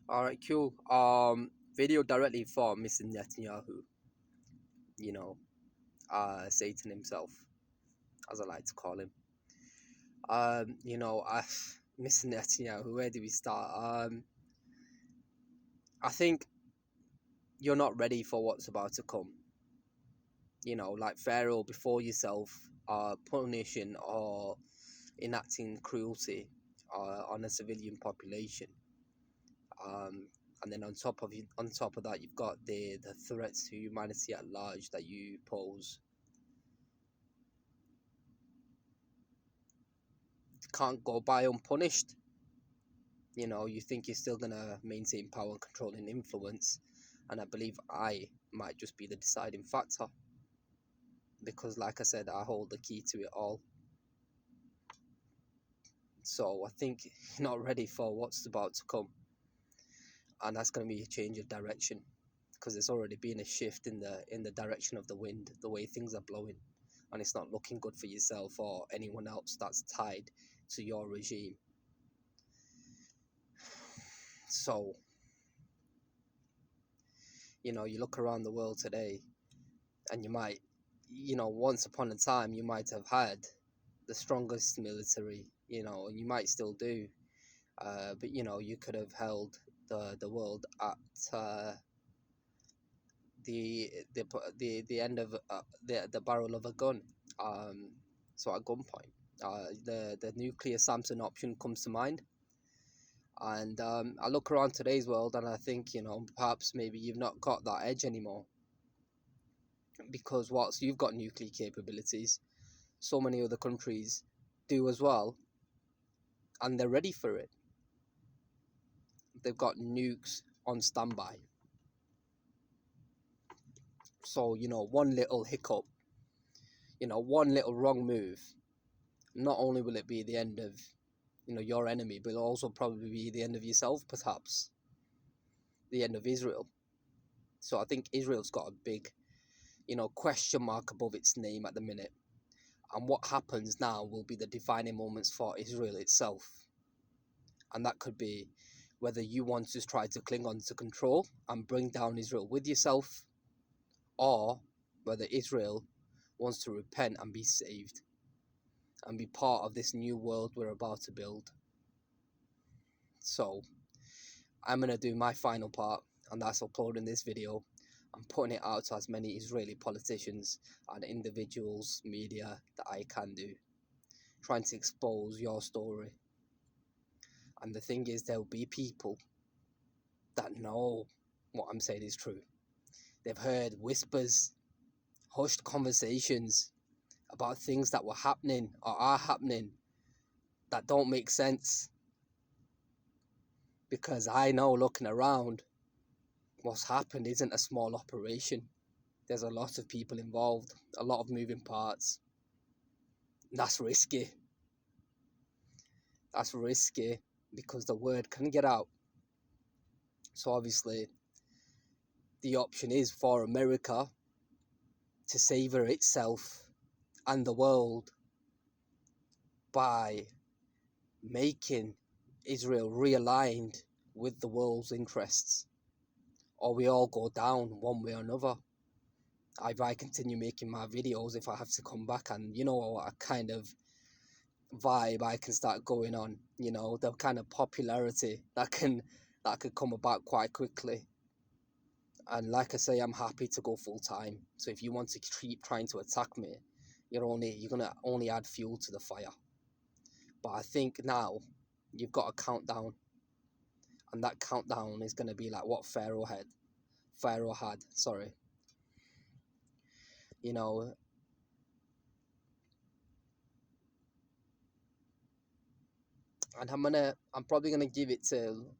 All right, cool. Video directly from Mr Netanyahu. You know, Satan himself, as I like to call him. Mr Netanyahu. Where do we start? I think you're not ready for what's about to come. Like Pharaoh before yourself, punishing or enacting cruelty on a civilian population. Um, and then on top of that, you've got the threats to humanity at large that you pose. Can't go by unpunished. You think you're still gonna maintain power, control, and influence, and I believe I might just be the deciding factor because, like I said, I hold the key to it all. So I think you're not ready for what's about to come, and that's gonna be a change of direction because there's already been a shift in the direction of the wind, the way things are blowing, and it's not looking good for yourself or anyone else that's tied to your regime. So, you look around the world today and you might, once upon a time, you might have had the strongest military, and you might still do, but you could have held the world at the end of the barrel of a gun, um, so at gunpoint. The nuclear Samson option comes to mind, and I look around today's world and I think perhaps maybe you've not got that edge anymore because whilst you've got nuclear capabilities, so many other countries do as well, and they're ready for it. They've got nukes on standby. So, one little hiccup, one little wrong move, not only will it be the end of, your enemy, but it'll also probably be the end of yourself, perhaps, the end of Israel. So I think Israel's got a big, question mark above its name at the minute. And what happens now will be the defining moments for Israel itself. And that could be whether you want to try to cling on to control and bring down Israel with yourself, or whether Israel wants to repent and be saved and be part of this new world we're about to build. So I'm going to do my final part, and that's uploading this video and putting it out to as many Israeli politicians and individuals, media that I can do, trying to expose your story. And the thing is, there'll be people that know what I'm saying is true. They've heard whispers, hushed conversations about things that were happening or are happening that don't make sense. Because I know, looking around, what's happened isn't a small operation. There's a lot of people involved, a lot of moving parts. That's risky. That's risky because the word can get out. So obviously, the option is for America to savor itself and the world by making Israel realigned with the world's interests, or we all go down one way or another. If I continue making my videos, if I have to come back, and what kind of vibe I can start going on, the kind of popularity that could come about quite quickly. And like I say, I'm happy to go full time. So if you want to keep trying to attack me, you're gonna only add fuel to the fire. But I think now you've got a countdown, and that countdown is gonna be like what Pharaoh had. Sorry, you know, and I'm probably gonna give it till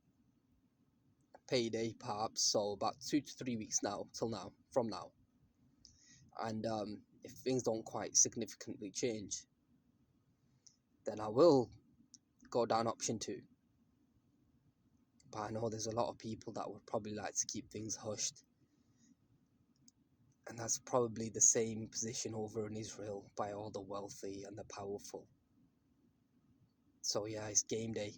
payday, perhaps. So about 2 to 3 weeks from now, and if things don't quite significantly change, then I will go down option 2. But I know there's a lot of people that would probably like to keep things hushed. And that's probably the same position over in Israel by all the wealthy and the powerful. So yeah, it's game day.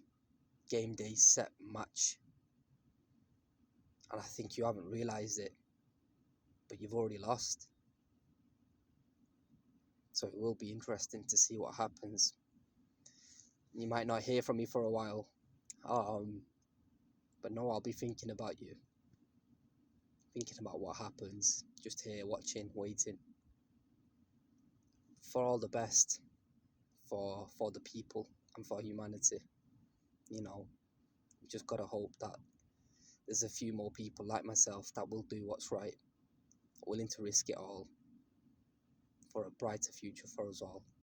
Game day, set, match. And I think you haven't realised it, but you've already lost. So it will be interesting to see what happens. You might not hear from me for a while, but no, I'll be thinking about you, thinking about what happens, just here, watching, waiting. For all the best, for the people and for humanity. You know, you just gotta hope that there's a few more people like myself that will do what's right, willing to risk it all for a brighter future for us all.